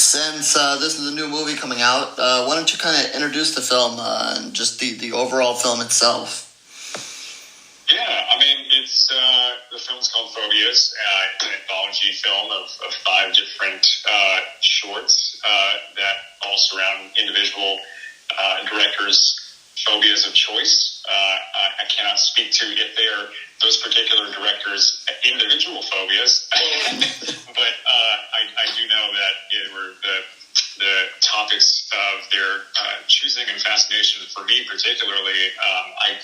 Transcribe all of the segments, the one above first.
Since this is a new movie coming out, why don't you kind of introduce the film and just the overall film itself? Yeah, I mean, it's the film's called Phobias. It's an anthology film of 5 different shorts that all surround individual directors' phobias of choice. I cannot speak to if they are those particular directors' individual phobias, but I do know that it were the topics of their choosing and fascination for me particularly. I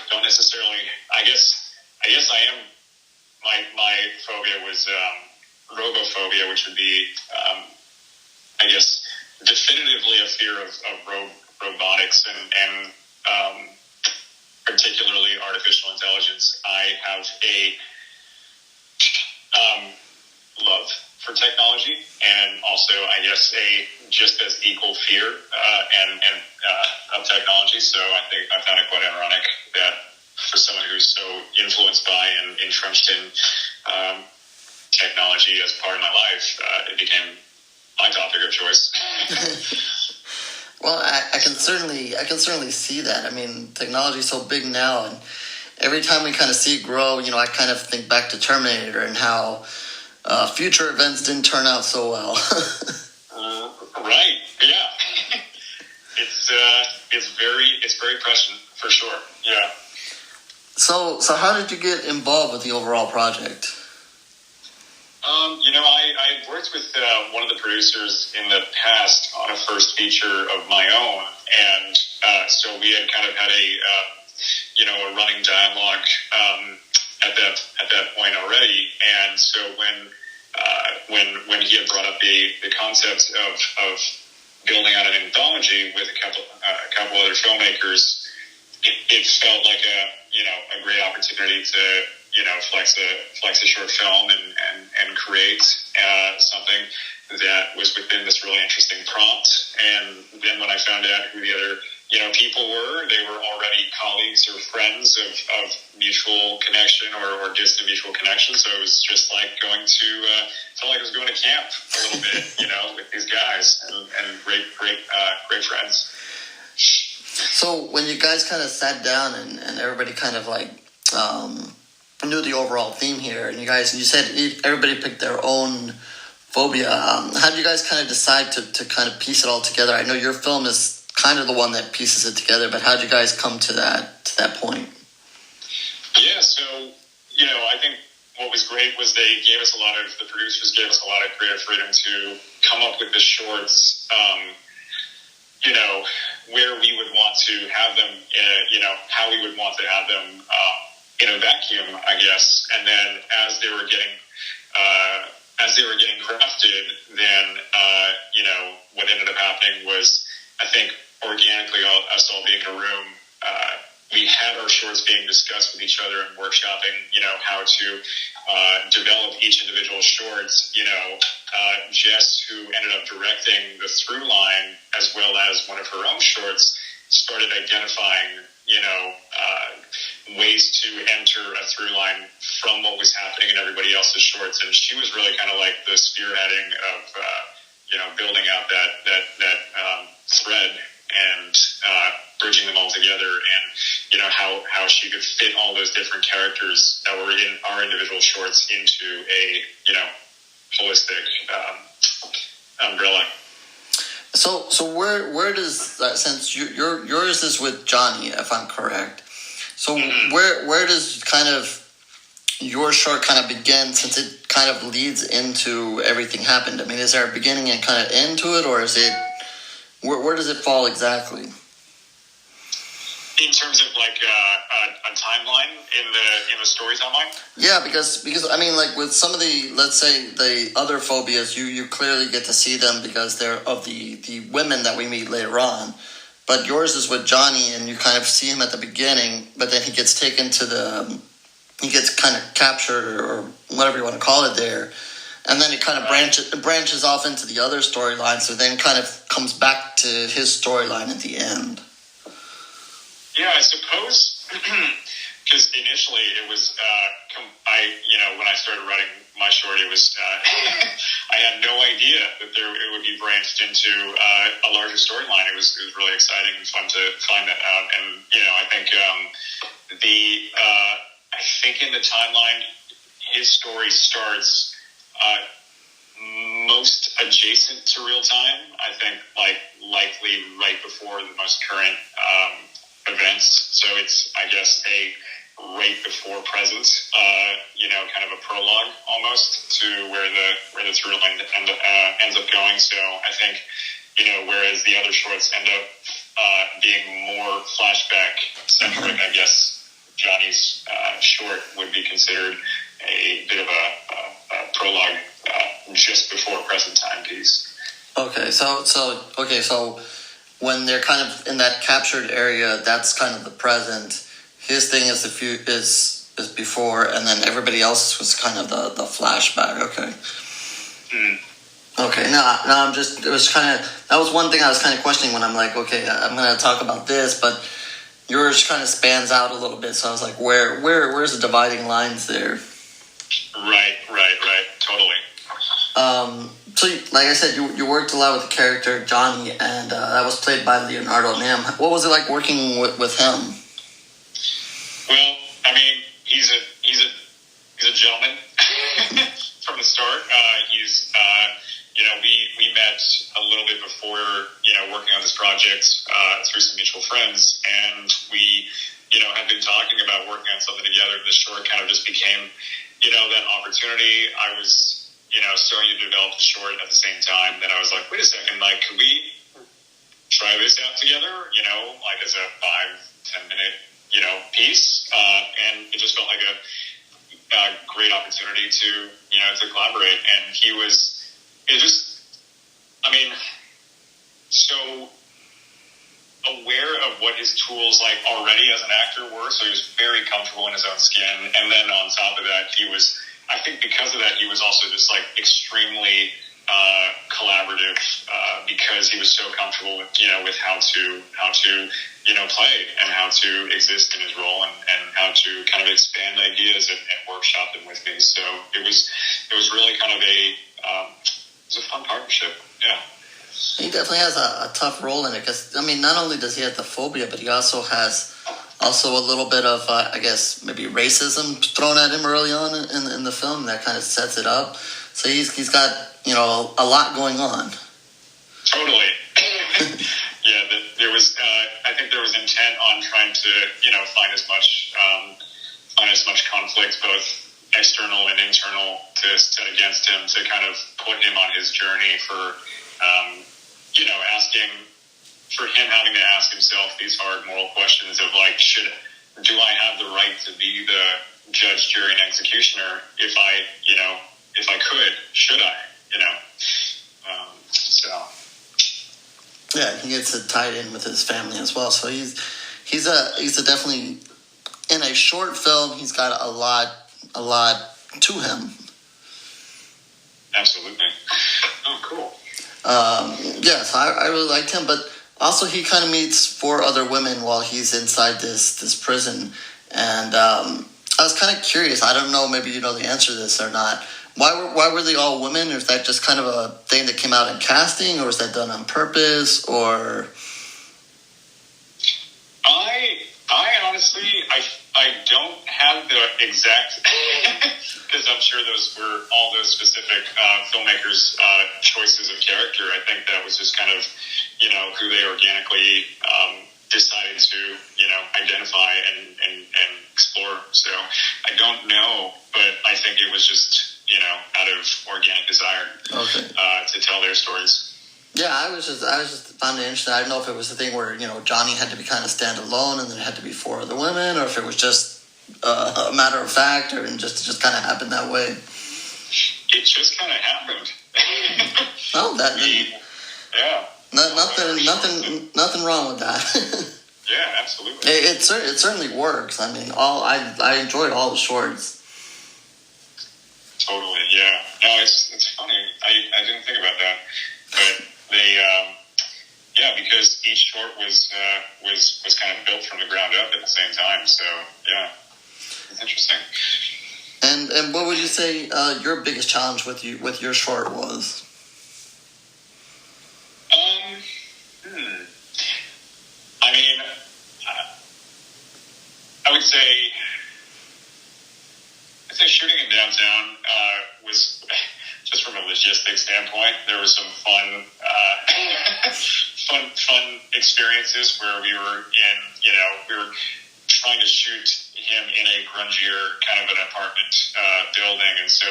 don't necessarily. I guess I am. My phobia was robophobia, which would be, I guess, definitively a fear of robotics and particularly artificial intelligence. I have a love for technology, and also, I guess, a just as equal fear of technology. So I found it quite ironic that for someone who's so influenced by and entrenched in technology as part of my life, it became my topic of choice. Well, I can certainly see that. I mean, technology is so big now, and every time we kind of see it grow, I kind of think back to Terminator and how future events didn't turn out so well. Right. Yeah. It's very prescient for sure. Yeah. So how did you get involved with the overall project? I worked with one of the producers in the past on a first feature of my own, and so we had kind of had a running dialogue at that point already. And so when he had brought up the concept of building out an anthology with a couple other filmmakers, it felt like a great opportunity to flex a short film and create something that was within this really interesting prompt. And then when I found out who the other people were, they were already colleagues or friends of mutual connection or distant mutual connection. So it was just like felt like I was going to camp a little bit, with these guys and great friends. So when you guys kind of sat down and everybody kind of like knew the overall theme here, and you said everybody picked their own phobia. How did you guys kind of decide to kind of piece it all together? I know your film is kind of the one that pieces it together, but how did you guys come to that point? Yeah, so I think what was great was the producers gave us a lot of creative freedom to come up with the shorts. Where we would want to have them, how we would want to have them in a vacuum, I guess. And then as they were getting crafted, then what ended up happening was, I think, organically, us all being in a room, we had our shorts being discussed with each other and workshopping, how to develop each individual shorts. Jess, who ended up directing the through line as well as one of her own shorts, started identifying, ways to enter a through line from what was happening in everybody else's shorts. And she was really kind of like the spearheading of, building out that thread and bridging them all together, and how she could fit all those different characters that were in our individual shorts into a holistic umbrella. So where does that, since yours is with Johnny, if I'm correct, so where does kind of your short kind of begin, since it kind of leads into everything happened? I mean, is there a beginning and kind of end to it, or is it where does it fall exactly? In terms of like a timeline in the story timeline? Yeah, because I mean, like with some of the, let's say the other phobias, you clearly get to see them because they're of the women that we meet later on. But yours is with Johnny, and you kind of see him at the beginning, but then he gets taken to he gets kind of captured or whatever you want to call it there. And then it kind of branches off into the other storyline, so then kind of comes back to his storyline at the end. Yeah, I suppose, because initially it was, when I started writing my short, it was, I had no idea that it would be branched into a larger storyline. It was really exciting and fun to find that out. And I think I think in the timeline, his story starts most adjacent to real time. I think likely right before the most current events. So it's, I guess, a right before present, kind of a prologue almost to where the through line ends up going. So I think, whereas the other shorts end up being more flashback centric, I guess Johnny's short would be considered a bit of a prologue just before present time piece. Okay, so when they're kind of in that captured area, that's kind of the present. His thing is before, and then everybody else was kind of the flashback. Okay. Okay. No, it was kind of, that was one thing I was kind of questioning when I'm like, okay, I'm going to talk about this, but yours kind of spans out a little bit. So I was like, where's the dividing lines there? Right. Totally. So, like I said, you worked a lot with the character Johnny, and that was played by Leonardo. What was it like working with him? Well, I mean, he's a gentleman from the start. We met a little bit before, working on this project through some mutual friends, and we, had been talking about working on something together. This short kind of just became, that opportunity. I was, starting to develop the short at the same time. Then I was like, wait a second, could we try this out together? As a 5-10 minute, piece, and it just felt like a great opportunity to collaborate. And so aware of what his tools already as an actor were, so he was very comfortable in his own skin. And then on top of that, I think because of that, he was also just extremely collaborative, because he was so comfortable with how to play and how to exist in his role, and how to kind of expand ideas and workshop them with me. So it was really kind of it was a fun partnership. Yeah. He definitely has a tough role in it, because not only does he have the phobia, but he also has a little bit of I guess maybe racism thrown at him early on in the film that kind of sets it up. So he's got a lot going on. Totally. Yeah, there was. I think there was intent on trying to find as much conflict, both external and internal, to set against him, to kind of put him on his journey for having to ask himself these hard moral questions of do I have the right to be the judge, jury, and executioner? If I could, should I? Yeah, he gets it tied in with his family as well. So he's a definitely, in a short film, he's got a lot to him. Absolutely. Oh, cool. Yes, I really liked him, but also he kind of meets 4 other women while he's inside this prison, and I was kind of curious. I don't know, maybe you know the answer to this or not. Why were they all women? Or is that just kind of a thing that came out in casting, or was that done on purpose? Or I honestly, I don't have the exact, because I'm sure those were all those specific filmmakers' choices of character. I think that was just kind of who they organically decided to identify and explore. So I don't know, but I think it was just out of organic desire to tell their stories. Yeah, I was just found it interesting. I don't know if it was the thing where Johnny had to be kind of stand alone, and then it had to be 4 other women, or if it was just a matter of fact, or just kind of happened that way. It just kind of happened. Oh, yeah. Nothing wrong with that. Yeah, absolutely. It certainly works. I enjoyed all the shorts. Totally, yeah. No, it's funny. I didn't think about that, but they, because each short was kind of built from the ground up at the same time. So yeah, it's interesting. And what would you say your biggest challenge with your short was? I mean, I would say shooting in downtown was just from a logistics standpoint. There was some fun experiences where we were trying to shoot him in a grungier kind of an apartment building, and so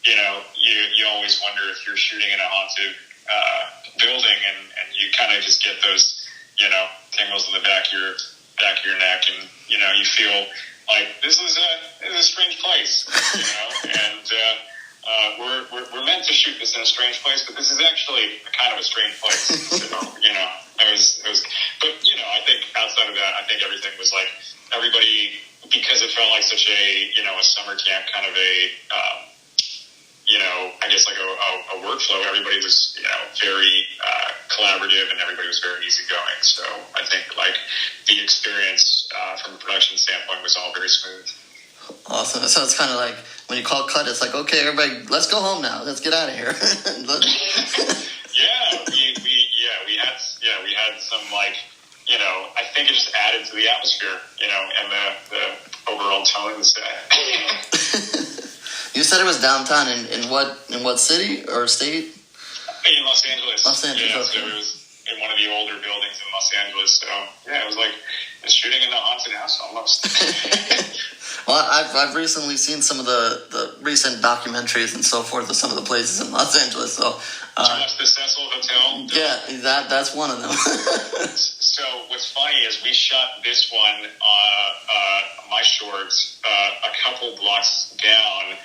you always wonder if you're shooting in a haunted building, and you kind of just get those tingles in the back of your neck, and you feel like this is a strange place, and we're meant to shoot this in a strange place, but this is actually kind of a strange place. So it was, but I think outside of that, I think everything was like everybody, because it felt like such a summer camp kind of a I guess like a workflow. Everybody was very collaborative, and everybody was very easygoing. So I think like the experience from a production standpoint was all very smooth. Awesome. So it's kind of like when you call cut, it's like, okay, everybody, let's go home now. Let's get out of here. we had some like I think it just added to the atmosphere, and the overall tone of the set. You said it was downtown in what city or state? In Los Angeles. Los Angeles. Yeah, Okay. so it was in one of the older buildings in Los Angeles. So yeah, it was like shooting in a haunted house almost. Well, I've recently seen some of the recent documentaries and so forth of some of the places in Los Angeles. So did you watch the Cecil Hotel? Yeah, that's one of them. So what's funny is we shot this one, my shorts, a couple blocks down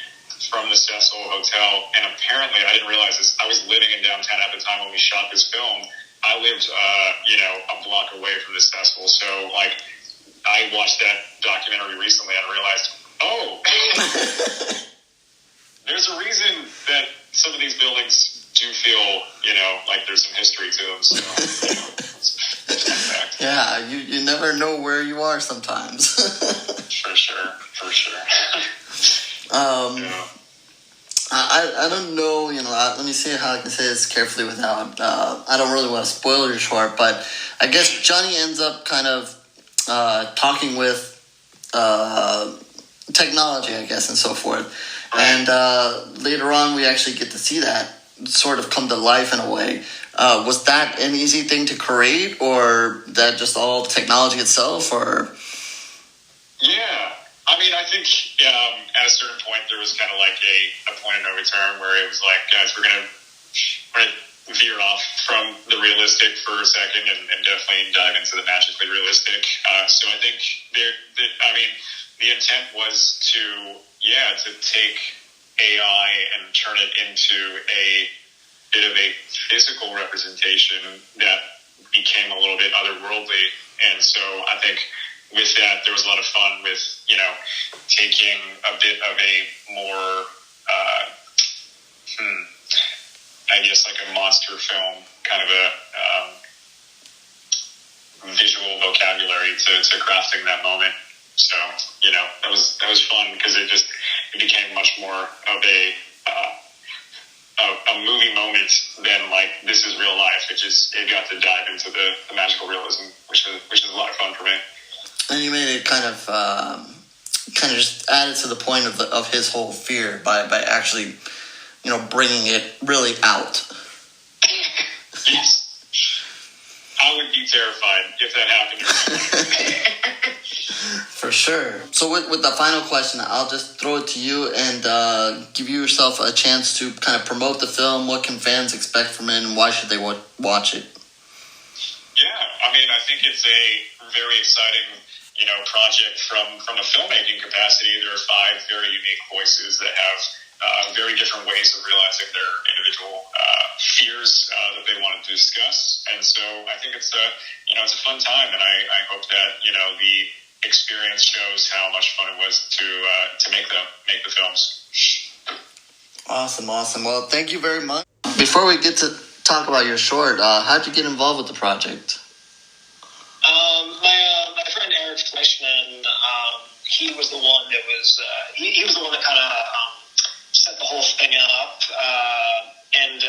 from the Cecil Hotel, and apparently I didn't realize this. I was living in downtown at the time when we shot this film. I lived, a block away from the Cecil, so like I watched that documentary recently and realized, there's a reason that some of these buildings do feel, like there's some history to them. So, it's a fact. Yeah, you never know where you are sometimes. For sure. Yeah. I don't know, let me see how I can say this carefully without, I don't really want to spoil your short, but I guess Johnny ends up kind of talking with technology, I guess, and so forth. And later on, we actually get to see that sort of come to life in a way. Was that an easy thing to create, or that just all technology itself, or? Yeah. I mean, I think at a certain point there was kind of like a point of no return where it was like, guys, we're gonna veer off from the realistic for a second and definitely dive into the magically realistic. So I think the intent was to take AI and turn it into a bit of a physical representation that became a little bit otherworldly, and so I think with that, there was a lot of fun with, taking a bit of a more, I guess like a monster film kind of a visual vocabulary to crafting that moment. So, that was fun because it became much more of a movie moment than like this is real life. It got to dive into the magical realism, which is a lot of fun for me. And you made it kind of just added to the point of his whole fear by actually, bringing it really out. Yes. I would be terrified if that happened. For sure. So with the final question, I'll just throw it to you and give you yourself a chance to kind of promote the film. What can fans expect from it, and why should they watch it? Yeah, I mean, I think it's a very exciting project from a filmmaking capacity. There are 5 very unique voices that have very different ways of realizing their individual fears that they wanted to discuss. And so I think it's a fun time, and I hope that the experience shows how much fun it was to make the films. Awesome. Well, thank you very much. Before we get to talk about your short, how'd you get involved with the project? My friend Eric Fleischman he was the one that was he was the one that kind of set the whole thing up. And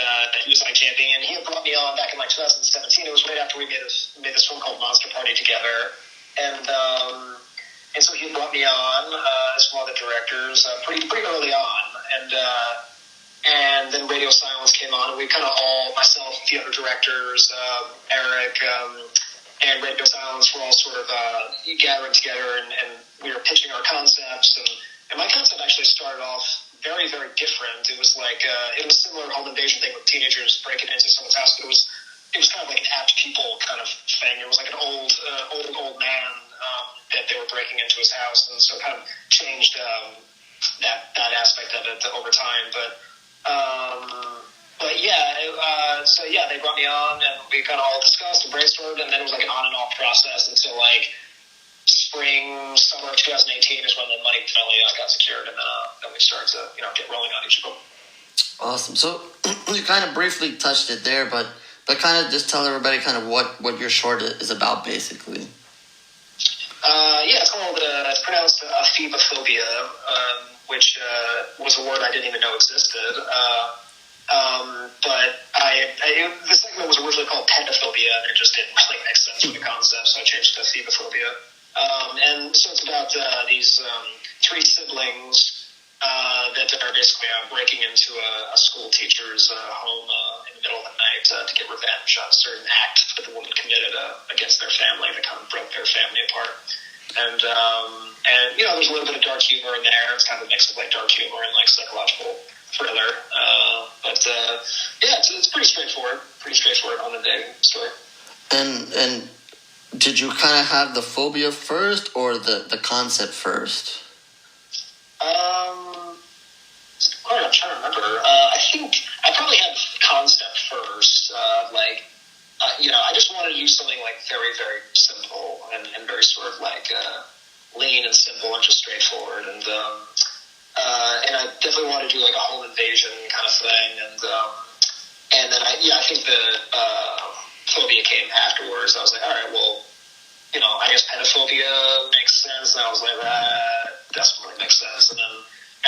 he was like camping, and he had brought me on back in like 2017. It was right after we made this film called Monster Party together, and so he had brought me on as one of the directors pretty early on, and then Radio Silence came on, and we kind of all, myself, the other directors, Eric, and Radio Silence were all sort of gathering together, and we were pitching our concepts, and my concept actually started off very, very different. It was like it was a similar home invasion thing with teenagers breaking into someone's house, but it was kind of like an apt people kind of thing. It was like an old man that they were breaking into his house, and so it kind of changed that aspect of it over time. But yeah, so yeah, they brought me on, and we kind of all discussed and brainstormed, and then it was like an on and off process until like summer of 2018 is when the money finally got secured, and then we started to get rolling on each of them. Awesome. So you kind of briefly touched it there, but kind of just tell everybody kind of what your short is about, basically. Yeah, it's called it's pronounced Phobias, which was a word I didn't even know existed. But the segment was originally called Petaphobia, and it just didn't really make sense for the concept, so I changed it to Phobias. And so it's about these three siblings that are basically breaking into a school teacher's home in the middle of the night to get revenge on a certain act that the woman committed against their family that kind of broke their family apart. And there's a little bit of dark humor in there. It's kind of a mix of like dark humor and like psychological thriller. It's pretty straightforward. Pretty straightforward on the day story. And did you kind of have the phobia first or the concept first? I'm trying to remember. I think I probably had the concept first. I just wanted to use something like very, very simple and very sort of like lean and simple and just straightforward. And I definitely wanted to do like a home invasion kind of thing. And then I think the phobia came afterwards. I was like, all right, well, I guess pedophobia makes sense. And I was like, that definitely makes sense. And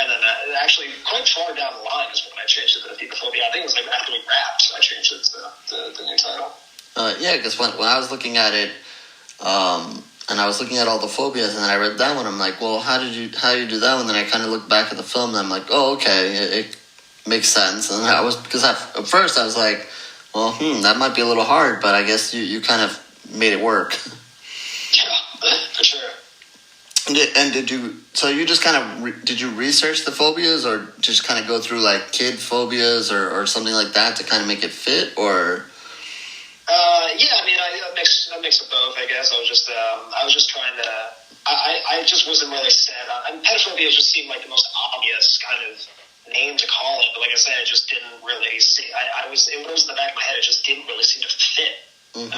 then actually quite far down the line is when I changed it to Phobias. I think it was like after we wrapped, I changed it to the new title. Because when I was looking at it, and I was looking at all the phobias, and then I read that one, I'm like, well, how do you do that one? And then I kind of looked back at the film, and I'm like, oh, okay, it makes sense. And because at first I was like, well, that might be a little hard, but I guess you kind of made it work. Yeah, for sure. And did you just kind of, did you research the phobias, or just kind of go through like kid phobias or something like that to kind of make it fit, or? A mix of both, I guess. I was just trying to, I just wasn't really set on, pedophobia just seemed like the most obvious kind of name to call it, but like I said, it just didn't really see, it was in the back of my head, it just didn't really seem to fit. Mm-hmm.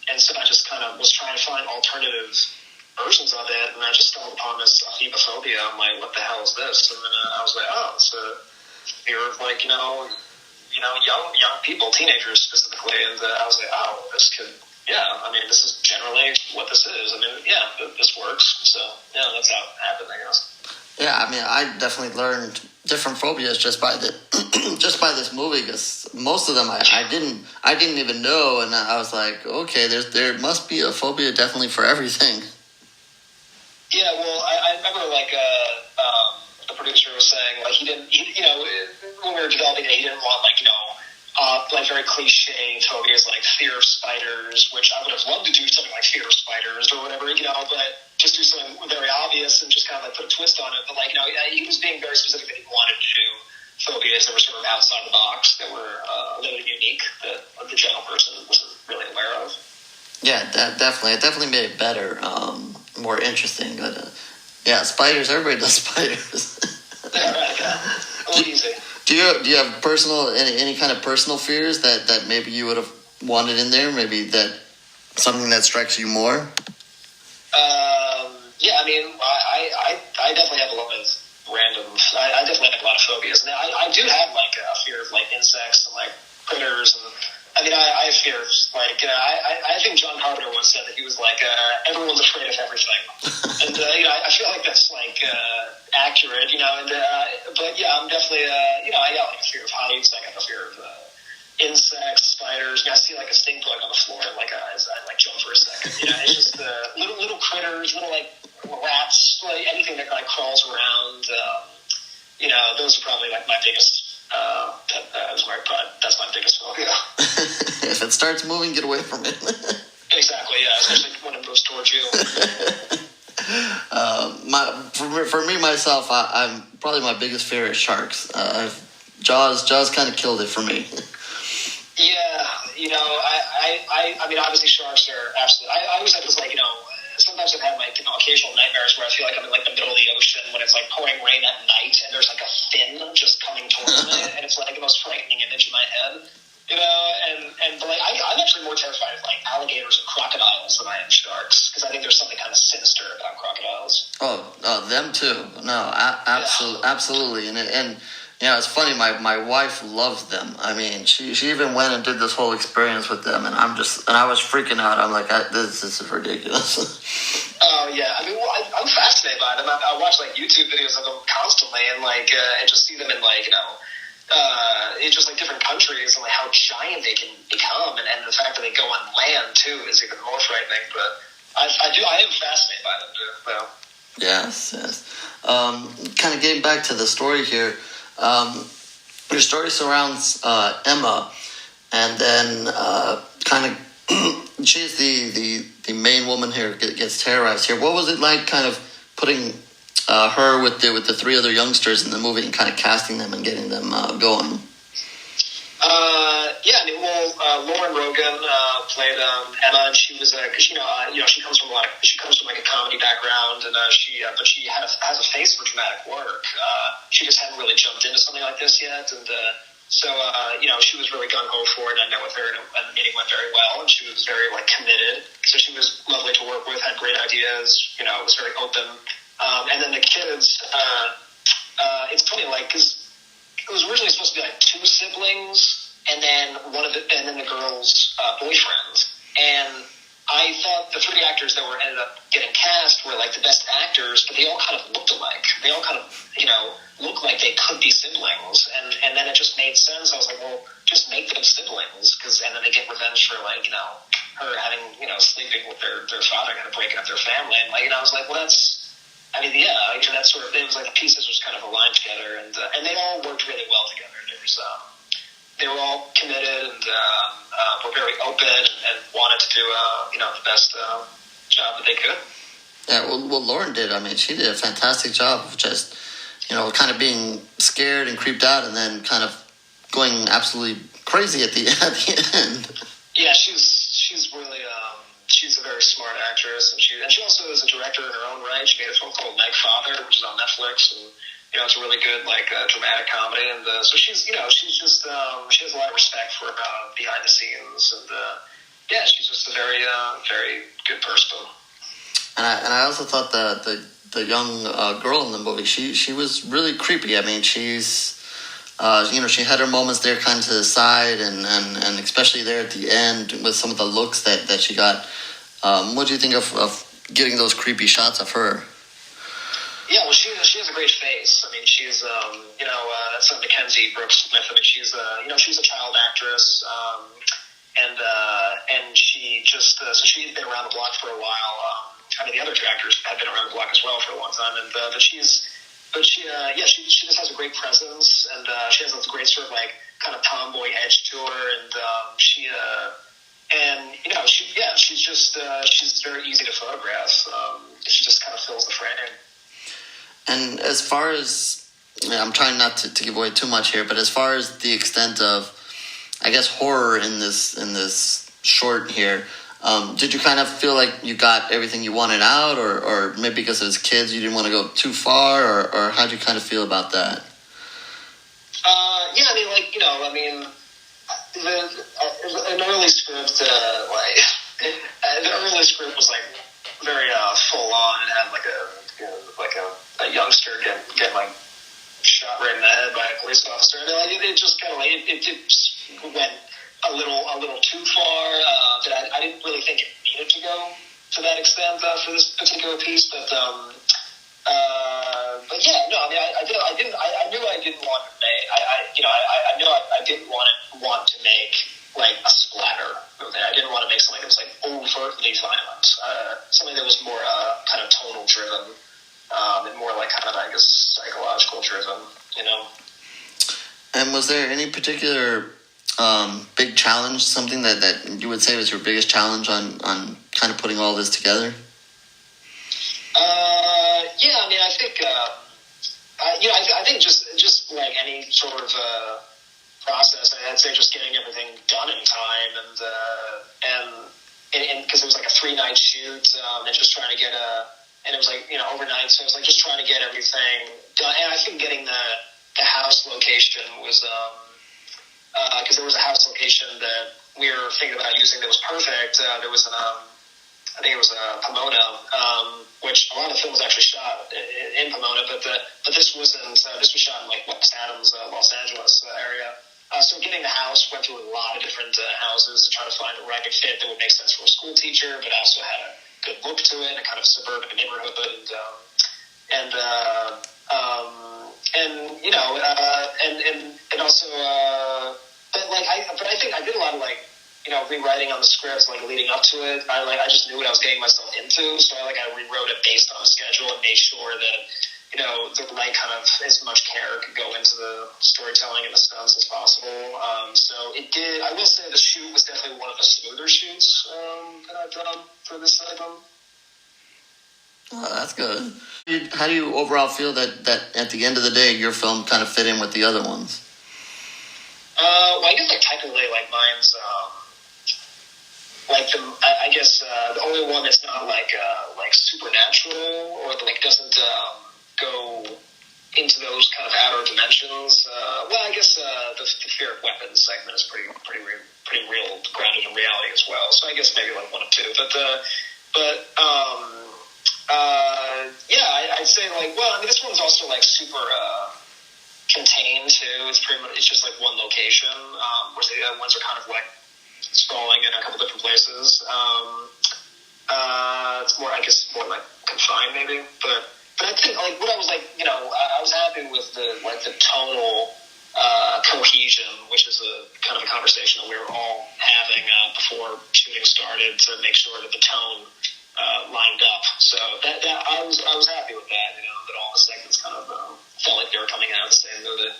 And so I just kind of was trying to find alternative versions of it, and I just stumbled upon this Phobias. I'm like, what the hell is this? And then I was like, oh, it's a fear of like, young people, teenagers specifically, and I was like, oh, this is generally what this is. This works. So that's how it happened, I guess. Yeah, I definitely learned different phobias just by this movie, because most of them I didn't even know, and I was like, okay, there must be a phobia definitely for everything. Yeah, well, I remember the producer was saying when we were developing it, he didn't want very cliche phobias like fear of spiders, which I would have loved to do something like fear of spiders or whatever, but just do something very obvious and just kind of put a twist on it. But he was being very specific that he wanted to do phobias that were sort of outside the box, that were a little unique, that the general person wasn't really aware of. Yeah, definitely. It definitely made it better, more interesting. But spiders. Everybody does spiders. Yeah, right. A little easy. Do you have any kind of personal fears that maybe you would have wanted in there? Maybe that something that strikes you more? I definitely have a lot of random. I definitely have a lot of phobias. Now I do have a fear of insects and critters, and I fear. Like, I think John Carpenter once said that he was like, everyone's afraid of everything. And, I feel like that's, like, accurate, and, but yeah, I'm definitely, I got, like, a fear of heights. I got a fear of, insects, spiders. I see, like, a stink bug on the floor, and, like, I like, jump for a second. It's just, little critters, little, like, rats, like, anything that, like, crawls around. Those are probably, like, my biggest, that's my biggest phobia. If it starts moving, get away from it. Exactly, yeah, especially when it moves towards you. For me myself, I'm probably my biggest fear is sharks. Jaws kind of killed it for me. Yeah, I mean, obviously sharks are absolutely. I always have this, like, sometimes I've had, like, occasional nightmares where I feel like I'm in, like, the middle of the ocean when it's, like, pouring rain at night and there's, like, a fin just coming towards me, and it's, like, the most frightening image in my head. But, like, I'm actually more terrified of, like, alligators and crocodiles than I am sharks, because I think there's something kind of sinister about crocodiles. Oh, them too. No, absolutely. And it's funny. My wife loves them. I mean, she even went and did this whole experience with them, and I was freaking out. I'm like, this is ridiculous. Oh yeah, I mean, well, I'm fascinated by them. I watch, like, YouTube videos of them constantly, and, like, and just see them in, like, in just, like, different countries, and, like, how giant they can become, and the fact that they go on land too is even more frightening. But I am fascinated by them too. So. Yes. Kind of getting back to the story here. Your story surrounds Emma, and then kind of she's the main woman here gets terrorized here. What was it like, kind of putting her with the three other youngsters in the movie and kind of casting them and getting them going? Yeah, I mean, Lauren Rogen played Emma, and she was because she comes from like a comedy background, and but she has a face for dramatic work. She just hadn't really jumped into something like this yet, and so she was really gung ho for it. I met with her, and the meeting went very well, and she was very, like, committed. So she was lovely to work with, had great ideas, was very open. And then the kids, it's funny, like, because it was originally supposed to be, like, two siblings, and then the girl's boyfriend. And I thought the three actors that ended up getting cast were, like, the best actors, but they all kind of looked alike. They all kind of, looked like they could be siblings. And then it just made sense. I was like, well, just make them siblings, and then they get revenge for, like, her having, sleeping with their father and breaking up their family. And, like, I was like, well, that's. I mean, yeah, that sort of, it was like the pieces was kind of aligned together, and they all worked really well together. They were all committed, and were very open, and wanted to do, the best job that they could. Yeah, well, Lauren did. I mean, she did a fantastic job of just, kind of being scared and creeped out, and then kind of going absolutely crazy at the end. Yeah, she's really. She's a very smart actress, and she also is a director in her own right. She made a film called Meg Father, which is on Netflix, and it's a really good, like, dramatic comedy. And so she's she's just she has a lot of respect for behind the scenes, and she's just a very very good person. And I also thought the young girl in the movie, she was really creepy. I mean, she's. She had her moments there kind of to the side, and especially there at the end with some of the looks that she got. What do you think of getting those creepy shots of her? Yeah, well, she has a great face. I mean, she's, that's Mackenzie Brooks Smith. I mean, she's a child actress, and she just, so she's been around the block for a while. I mean, the other two actors have been around the block as well for a long time, but she just has a great presence, and she has a great sort of, like, kind of tomboy edge to her, and she's very easy to photograph. She just kind of fills the frame. And as far as, I'm trying not to give away too much here, but as far as the extent of, I guess, horror in this short here, did you kind of feel like you got everything you wanted out, or maybe because it was kids, you didn't want to go too far, or how'd you kind of feel about that? Yeah, I mean, like, an early script, the early script was, like, very full on, and had a youngster get like shot right in the head by a police officer. I mean, like, it just kind of, like, it went a little too far. That I didn't really think it needed to go to that extent for this particular piece, but yeah, no, I mean, I knew I didn't want to make, I knew I didn't want to make like a splatter movie. I didn't want to make something that was like overtly violent. Something that was more kind of tonal driven, and more like kind of, I guess, psychological driven, you know. And was there any particular big challenge, something that you would say was your biggest challenge on kind of putting all this together? Yeah, I mean, I think, I think just like any sort of process, I'd say just getting everything done in time, and because it was like a 3-night shoot, and just trying to get and it was like, overnight, so it was like just trying to get everything done. And I think getting the house location was, because there was a house location that we were thinking about using that was perfect. There was I think it was Pomona, which a lot of the film was actually shot in Pomona, but this wasn't. This was shot in like West Adams, Los Angeles area. So getting the house, went through a lot of different houses to try to find the right fit that would make sense for a school teacher, but also had a good look to it, a kind of suburban neighborhood, and also, but I think I did a lot of like, rewriting on the scripts, like leading up to it. I just knew what I was getting myself into, so I rewrote it based on the schedule and made sure that, the right kind of as much care could go into the storytelling and the stunts as possible. So it did. I will say the shoot was definitely one of the smoother shoots that I've done for this album. Oh, that's good. How do you overall feel that at the end of the day, your film kind of fit in with the other ones? Well, I guess technically, mine's I guess the only one that's not like supernatural or doesn't go into those kind of outer dimensions. Well, I guess the fear of weapons segment is pretty real, grounded in reality as well. So I guess maybe one of two. Yeah, I'd say this one's also super contained too. It's just one location, whereas the other ones are kind of sprawling in a couple different places. It's more, I guess, more confined maybe, but I think what I was I was happy with the tonal cohesion, which is a kind of a conversation that we were all having before shooting started to make sure that the tone lined up. So that I was happy with that. That all the segments kind of felt like they were coming out of the same movie.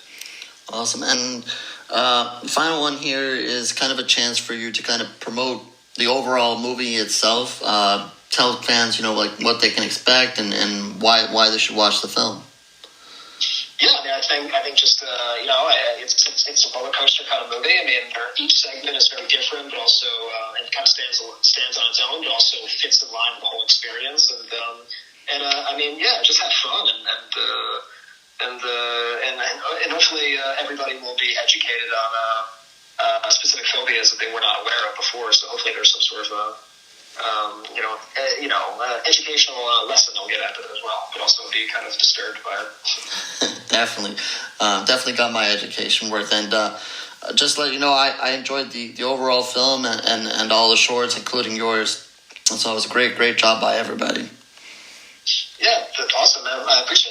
Awesome. And the final one here is kind of a chance for you to kind of promote the overall movie itself. Tell fans, what they can expect and why they should watch the film. Yeah, I think just it's a roller coaster kind of movie. I mean, each segment is very different, but also it kind of stands on its own, but also fits in line with the whole experience. Just have fun and hopefully everybody will be educated on specific phobias that they were not aware of before. So hopefully there's some sort of educational lesson they'll get out of it as well, but also be kind of disturbed by it. Definitely got my education worth. And just to let you know, I enjoyed the overall film and all the shorts, including yours. So it was a great job by everybody. Yeah, that's awesome, man. I appreciate it.